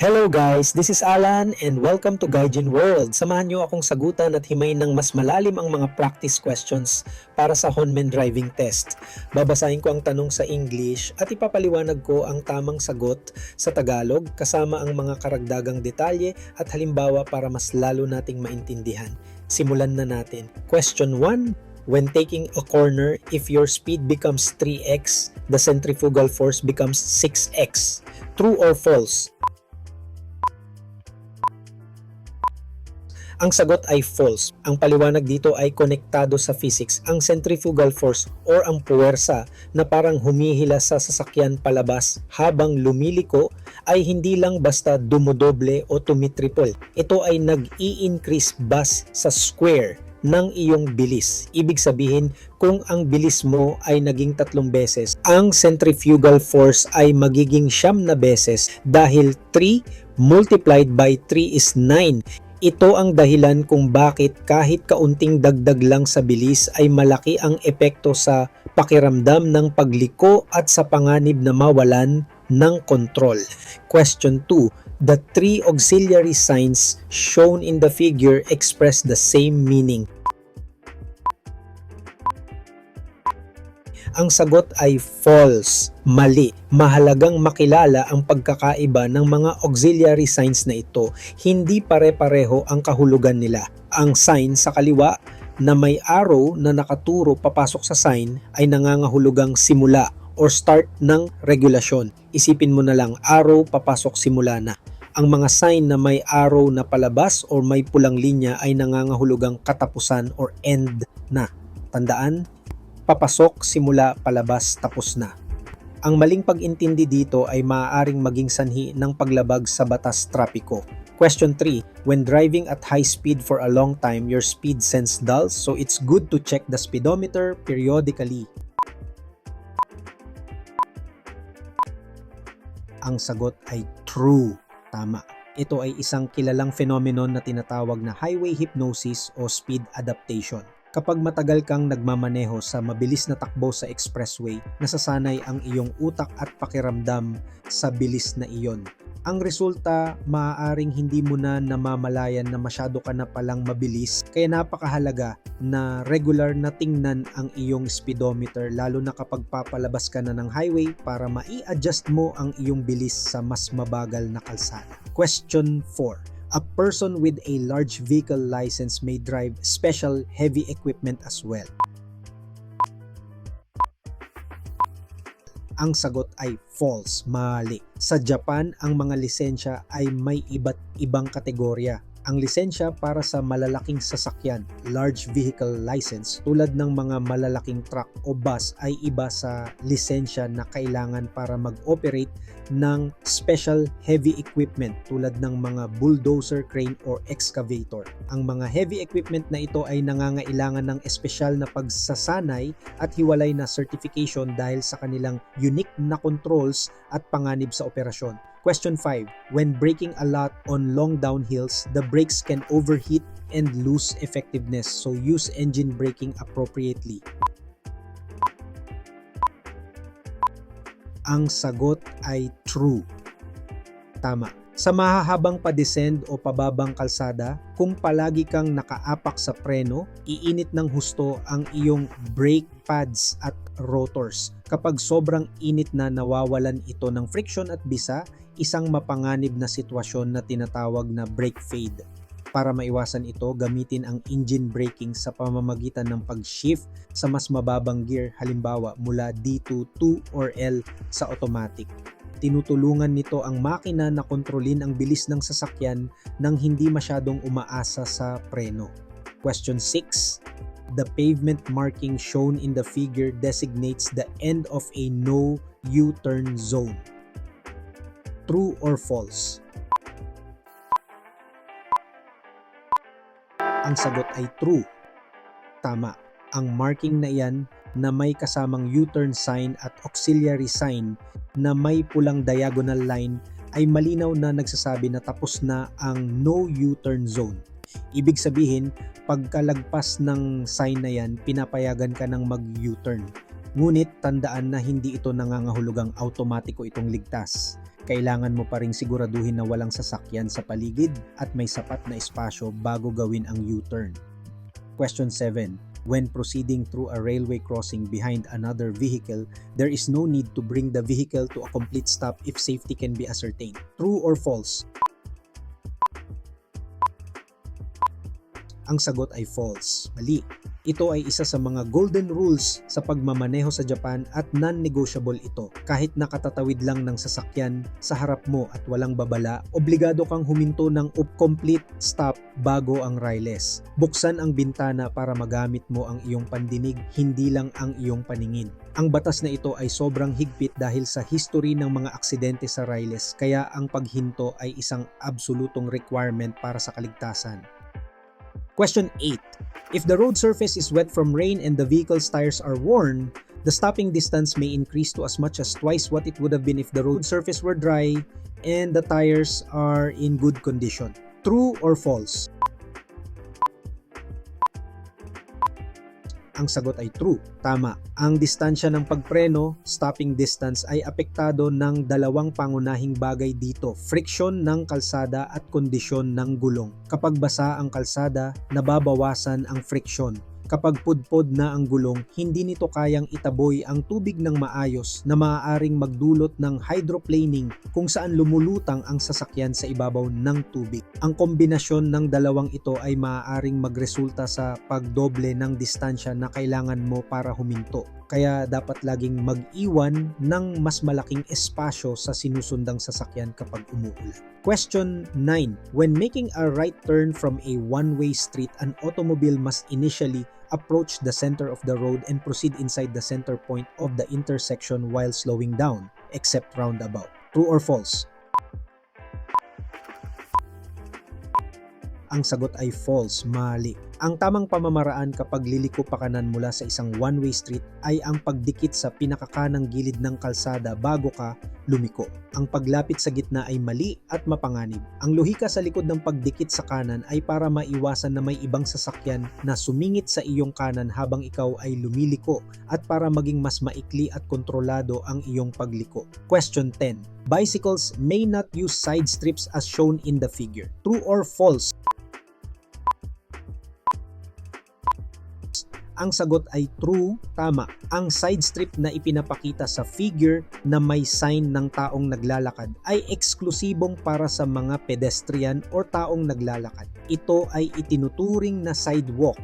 Hello guys, this is Alan and welcome to Gaijin World. Samahan niyo akong sagutan at himayin ng mas malalim ang mga practice questions para sa Honmen driving test. Babasahin ko ang tanong sa English at ipapaliwanag ko ang tamang sagot sa Tagalog kasama ang mga karagdagang detalye at halimbawa para mas lalo nating maintindihan. Simulan na natin. Question 1. When taking a corner, if your speed becomes 3x, the centrifugal force becomes 6x. True or false? Ang sagot ay false. Ang paliwanag dito ay konektado sa physics. Ang centrifugal force or ang puwersa na parang humihila sa sasakyan palabas habang lumiliko ay hindi lang basta dumodoble o tumitriple. Ito ay nag-i-increase base sa square ng iyong bilis. Ibig sabihin, kung ang bilis mo ay naging 3 beses, ang centrifugal force ay magiging 9 na beses dahil 3 multiplied by 3 is 9. Ito ang dahilan kung bakit kahit kaunting dagdag lang sa bilis ay malaki ang epekto sa pakiramdam ng pagliko at sa panganib na mawalan ng kontrol. Question 2. The 3 auxiliary signs shown in the figure express the same meaning. Ang sagot ay false, mali. Mahalagang makilala ang pagkakaiba ng mga auxiliary signs na ito. Hindi pare-pareho ang kahulugan nila. Ang sign sa kaliwa na may arrow na nakaturo papasok sa sign ay nangangahulugang simula or start ng regulasyon. Isipin mo na lang, arrow papasok simula na. Ang mga sign na may arrow na palabas or may pulang linya ay nangangahulugang katapusan or end na. Tandaan, papasok, simula, palabas, tapos na. Ang maling pag-intindi dito ay maaaring maging sanhi ng paglabag sa batas trapiko. Question 3. When driving at high speed for a long time, your speed sense dulls, so it's good to check the speedometer periodically. Ang sagot ay true. Tama. Ito ay isang kilalang phenomenon na tinatawag na highway hypnosis o speed adaptation. Kapag matagal kang nagmamaneho sa mabilis na takbo sa expressway, nasasanay ang iyong utak at pakiramdam sa bilis na iyon. Ang resulta, maaaring hindi mo na namamalayan na masyado ka na palang mabilis, kaya napakahalaga na regular na tingnan ang iyong speedometer lalo na kapag papalabas ka na ng highway para mai-adjust mo ang iyong bilis sa mas mabagal na kalsada. Question 4. A person with a large vehicle license may drive special heavy equipment as well. Ang sagot ay false, mali. Sa Japan, ang mga lisensya ay may iba't ibang kategorya. Ang lisensya para sa malalaking sasakyan, large vehicle license, tulad ng mga malalaking truck o bus ay iba sa lisensya na kailangan para mag-operate ng special heavy equipment tulad ng mga bulldozer, crane or excavator. Ang mga heavy equipment na ito ay nangangailangan ng espesyal na pagsasanay at hiwalay na certification dahil sa kanilang unique na controls at panganib sa operasyon. Question 5. When braking a lot on long downhills, the brakes can overheat and lose effectiveness, so use engine braking appropriately. Ang sagot ay true. Tama. Sa mahahabang pa-descend o pababang kalsada, kung palagi kang nakaapak sa preno, iinit ng husto ang iyong brake pads at rotors. Kapag sobrang init na nawawalan ito ng friction at bisa, isang mapanganib na sitwasyon na tinatawag na brake fade. Para maiwasan ito, gamitin ang engine braking sa pamamagitan ng pag-shift sa mas mababang gear, halimbawa mula D to 2 or L sa automatic. Tinutulungan nito ang makina na kontrolin ang bilis ng sasakyan nang hindi masyadong umaasa sa preno. Question 6. The pavement marking shown in the figure designates the end of a no U-turn zone. True or false? Ang sagot ay true. Tama. Ang marking na iyan na may kasamang U-turn sign at auxiliary sign na may pulang diagonal line ay malinaw na nagsasabi na tapos na ang no U-turn zone. Ibig sabihin, pagkalagpas ng sign na yan, pinapayagan ka ng mag-U-turn. Ngunit tandaan na hindi ito nangangahulugang automatiko itong ligtas. Kailangan mo pa ring siguraduhin na walang sasakyan sa paligid at may sapat na espasyo bago gawin ang U-turn. Question 7. When proceeding through a railway crossing behind another vehicle, there is no need to bring the vehicle to a complete stop if safety can be ascertained. True or false? Ang sagot ay false. Mali. Ito ay isa sa mga golden rules sa pagmamaneho sa Japan at non-negotiable ito. Kahit nakatatawid lang ng sasakyan sa harap mo at walang babala, obligado kang huminto ng complete stop bago ang riles. Buksan ang bintana para magamit mo ang iyong pandinig, hindi lang ang iyong paningin. Ang batas na ito ay sobrang higpit dahil sa history ng mga aksidente sa riles, kaya ang paghinto ay isang absolutong requirement para sa kaligtasan. Question 8. If the road surface is wet from rain and the vehicle's tires are worn, the stopping distance may increase to as much as twice what it would have been if the road surface were dry and the tires are in good condition. True or false? Ang sagot ay true. Tama. Ang distansya ng pagpreno, stopping distance, ay apektado ng dalawang pangunahing bagay dito: friction ng kalsada at kondisyon ng gulong. Kapag basa ang kalsada, nababawasan ang friction. Kapag pudpod na ang gulong, hindi nito kayang itaboy ang tubig ng maayos na maaaring magdulot ng hydroplaning kung saan lumulutang ang sasakyan sa ibabaw ng tubig. Ang kombinasyon ng dalawang ito ay maaaring magresulta sa pagdoble ng distansya na kailangan mo para huminto. Kaya dapat laging mag-iwan ng mas malaking espasyo sa sinusundang sasakyan kapag umuulan. Question 9. When making a right turn from a one-way street, an automobile must initially approach the center of the road and proceed inside the center point of the intersection while slowing down, except roundabout. True or false? Ang sagot ay false. Mali. Ang tamang pamamaraan kapag liliko pa kanan mula sa isang one-way street ay ang pagdikit sa pinakakanang gilid ng kalsada bago ka lumiko. Ang paglapit sa gitna ay mali at mapanganib. Ang lohika sa likod ng pagdikit sa kanan ay para maiwasan na may ibang sasakyan na sumingit sa iyong kanan habang ikaw ay lumiliko at para maging mas maikli at kontrolado ang iyong pagliko. Question 10. Bicycles may not use side strips as shown in the figure. True or false? Ang sagot ay true, tama. Ang side strip na ipinapakita sa figure na may sign ng taong naglalakad ay eksklusibong para sa mga pedestrian o taong naglalakad. Ito ay itinuturing na sidewalk.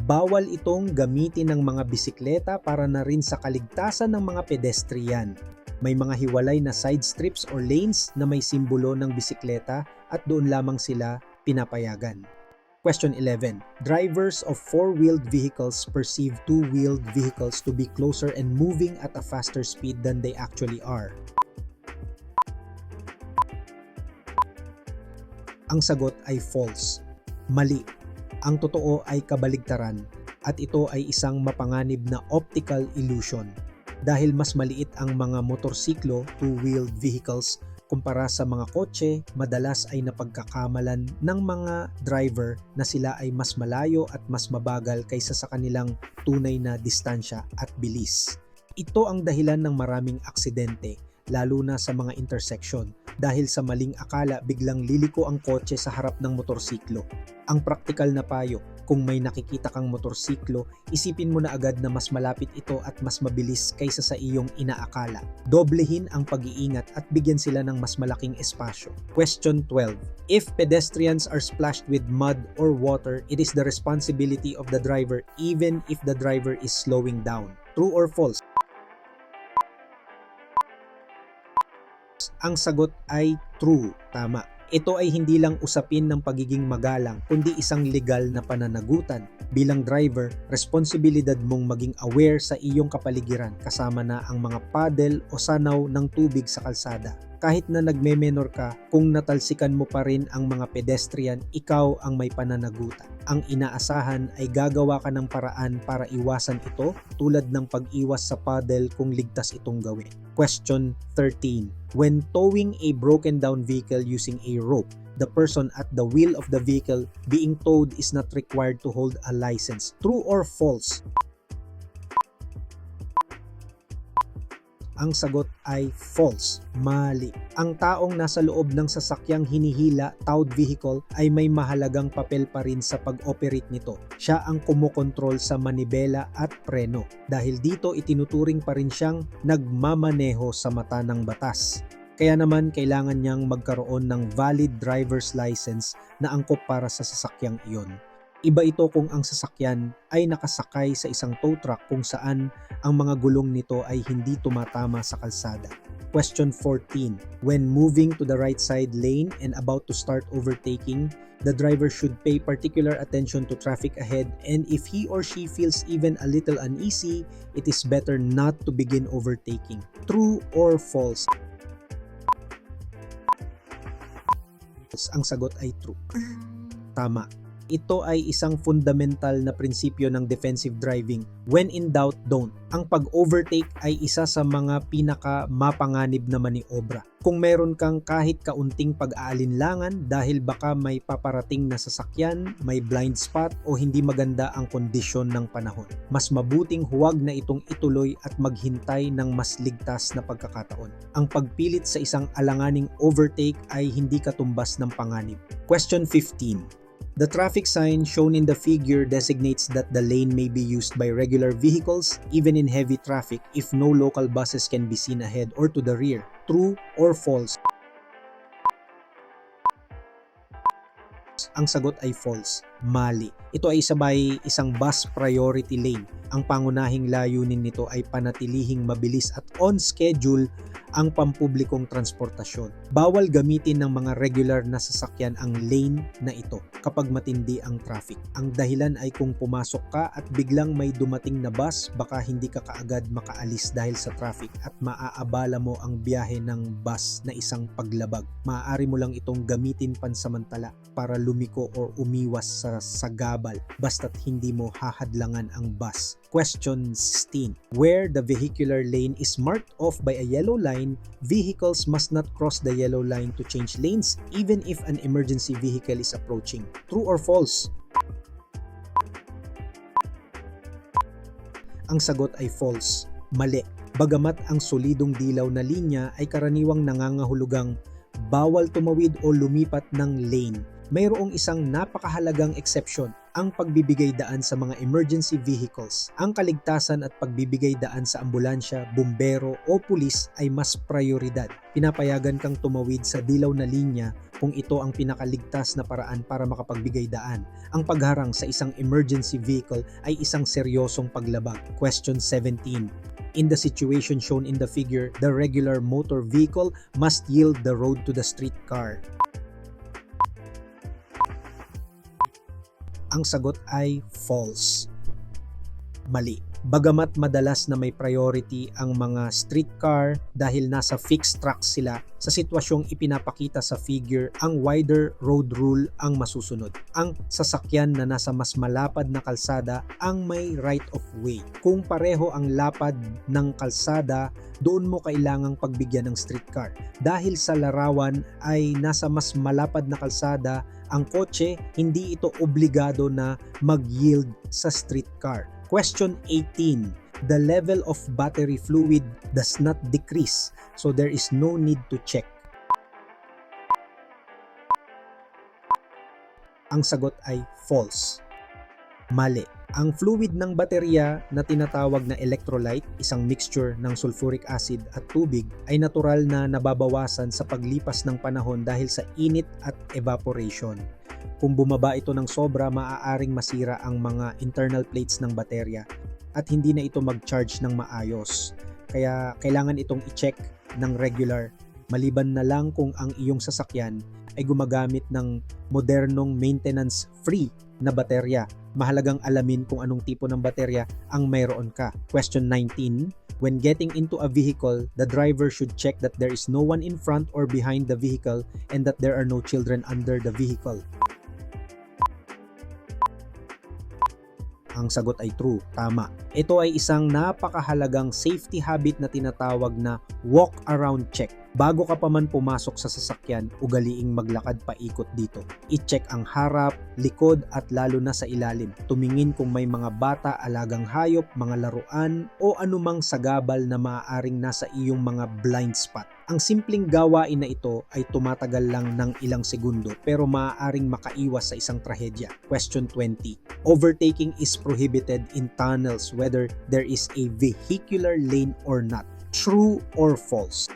Bawal itong gamitin ng mga bisikleta para na rin sa kaligtasan ng mga pedestrian. May mga hiwalay na side strips or lanes na may simbolo ng bisikleta at doon lamang sila pinapayagan. Question 11. Drivers of four-wheeled vehicles perceive two-wheeled vehicles to be closer and moving at a faster speed than they actually are. Ang sagot ay false. Mali. Ang totoo ay kabaligtaran at ito ay isang mapanganib na optical illusion. Dahil mas maliit ang mga motorsiklo, two-wheeled vehicles, kumpara sa mga kotse, madalas ay napagkakamalan ng mga driver na sila ay mas malayo at mas mabagal kaysa sa kanilang tunay na distansya at bilis. Ito ang dahilan ng maraming aksidente, lalo na sa mga intersection, dahil sa maling akala biglang liliko ang kotse sa harap ng motorsiklo. Ang praktikal na payo, kung may nakikita kang motorsiklo, isipin mo na agad na mas malapit ito at mas mabilis kaysa sa iyong inaakala. Doblehin ang pag-iingat at bigyan sila ng mas malaking espasyo. Question 12. If pedestrians are splashed with mud or water, it is the responsibility of the driver even if the driver is slowing down. True or false? Ang sagot ay true, tama. Ito ay hindi lang usapin ng pagiging magalang, kundi isang legal na pananagutan. Bilang driver, responsibilidad mong maging aware sa iyong kapaligiran, kasama na ang mga paddle o sanaw ng tubig sa kalsada. Kahit na nagme-menor ka, kung natalsikan mo pa rin ang mga pedestrian, ikaw ang may pananagutan. Ang inaasahan ay gagawa ka ng paraan para iwasan ito, tulad ng pag-iwas sa paddle kung ligtas itong gawin. Question 13. When towing a broken down vehicle using a rope, the person at the wheel of the vehicle being towed is not required to hold a license. True or false? Ang sagot ay false, mali. Ang taong nasa loob ng sasakyang hinihila, towed vehicle, ay may mahalagang papel pa rin sa pag-operate nito. Siya ang kumokontrol sa manibela at preno. Dahil dito itinuturing pa rin siyang nagmamaneho sa mata ng batas. Kaya naman kailangan niyang magkaroon ng valid driver's license na angkop para sa sasakyang iyon. Iba ito kung ang sasakyan ay nakasakay sa isang tow truck kung saan ang mga gulong nito ay hindi tumatama sa kalsada. Question 14. When moving to the right side lane and about to start overtaking, the driver should pay particular attention to traffic ahead, and if he or she feels even a little uneasy, it is better not to begin overtaking. True or false? Ang sagot ay true. Tama. Ito ay isang fundamental na prinsipyo ng defensive driving. When in doubt, don't. Ang pag-overtake ay isa sa mga pinaka-mapanganib na maniobra. Kung meron kang kahit kaunting pag-aalinlangan dahil baka may paparating na sasakyan, may blind spot o hindi maganda ang kondisyon ng panahon, mas mabuting huwag na itong ituloy at maghintay ng mas ligtas na pagkakataon. Ang pagpilit sa isang alanganing overtake ay hindi katumbas ng panganib. Question 15. The traffic sign shown in the figure designates that the lane may be used by regular vehicles even in heavy traffic if no local buses can be seen ahead or to the rear. True or false? Ang sagot ay false. Mali. Ito ay isang bus priority lane. Ang pangunahing layunin nito ay panatilihing mabilis at on schedule ang pampublikong transportasyon. Bawal gamitin ng mga regular na sasakyan ang lane na ito kapag matindi ang traffic. Ang dahilan ay kung pumasok ka at biglang may dumating na bus, baka hindi ka kaagad makaalis dahil sa traffic at maaabala mo ang biyahe ng bus na isang paglabag. Maaari mo lang itong gamitin pansamantala para lumiko o umiwas sa sagabal basta't hindi mo hahadlangan ang bus. Question 16. Where the vehicular lane is marked off by a yellow line, vehicles must not cross the yellow line to change lanes even if an emergency vehicle is approaching. True or false? Ang sagot ay false. Mali. Bagamat ang solidong dilaw na linya ay karaniwang nangangahulugang bawal tumawid o lumipat ng lane, mayroong isang napakahalagang exception, ang pagbibigay daan sa mga emergency vehicles. Ang kaligtasan at pagbibigay daan sa ambulansya, bumbero o pulis ay mas prioridad. Pinapayagan kang tumawid sa dilaw na linya kung ito ang pinakaligtas na paraan para makapagbigay daan. Ang pagharang sa isang emergency vehicle ay isang seryosong paglabag. Question 17. In the situation shown in the figure, the regular motor vehicle must yield the road to the streetcar. Ang sagot ay false. Mali. Bagamat madalas na may priority ang mga streetcar dahil nasa fixed track sila, sa sitwasyong ipinapakita sa figure, ang wider road rule ang masusunod. Ang sasakyan na nasa mas malapad na kalsada ang may right of way. Kung pareho ang lapad ng kalsada, doon mo kailangang pagbigyan ng streetcar. Dahil sa larawan ay nasa mas malapad na kalsada, ang kotse, hindi ito obligado na mag-yield sa streetcar. Question 18. The level of battery fluid does not decrease, so there is no need to check. Ang sagot ay false. Mali. Ang fluid ng baterya na tinatawag na electrolyte, isang mixture ng sulfuric acid at tubig, ay natural na nababawasan sa paglipas ng panahon dahil sa init at evaporation. Kung bumaba ito ng sobra, maaaring masira ang mga internal plates ng baterya at hindi na ito mag-charge ng maayos. Kaya kailangan itong i-check ng regular, maliban na lang kung ang iyong sasakyan ay gumagamit ng modernong maintenance-free na baterya. Mahalagang alamin kung anong tipo ng baterya ang mayroon ka. Question 19. When getting into a vehicle, the driver should check that there is no one in front or behind the vehicle and that there are no children under the vehicle. Ang sagot ay true, tama. Ito ay isang napakahalagang safety habit na tinatawag na walk around check. Bago ka pa man pumasok sa sasakyan, ugaliing maglakad paikot dito. I-check ang harap, likod at lalo na sa ilalim. Tumingin kung may mga bata, alagang hayop, mga laruan o anumang sagabal na maaaring nasa iyong mga blind spot. Ang simpleng gawain na ito ay tumatagal lang ng ilang segundo pero maaaring makaiwas sa isang trahedya. Question 20. Overtaking is prohibited in tunnels whether there is a vehicular lane or not. True or false?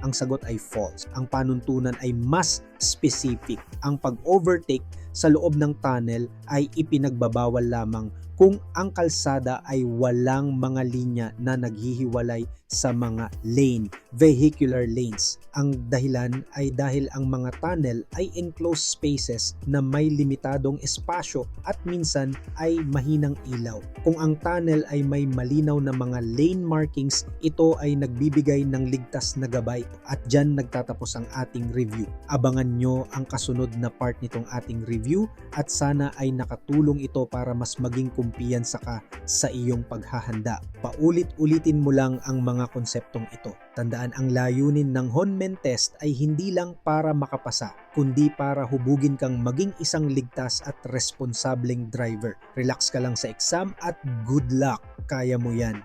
Ang sagot ay false. Ang panuntunan ay mas specific. Ang pag-overtake sa loob ng tunnel ay ipinagbabawal lamang kung ang kalsada ay walang mga linya na naghihiwalay sa mga lane, vehicular lanes. Ang dahilan ay dahil ang mga tunnel ay enclosed spaces na may limitadong espasyo at minsan ay mahinang ilaw. Kung ang tunnel ay may malinaw na mga lane markings, ito ay nagbibigay ng ligtas na gabay at dyan nagtatapos ang ating review. Abangan nyo ang kasunod na part nitong ating review at sana ay nakatulong ito para mas maging kumpiyansa ka sa iyong paghahanda. Paulit-ulitin mo lang ang mga konseptong ito. Tandaan, ang layunin ng Honmen test ay hindi lang para makapasa, kundi para hubugin kang maging isang ligtas at responsableng driver. Relax ka lang sa exam at good luck! Kaya mo yan!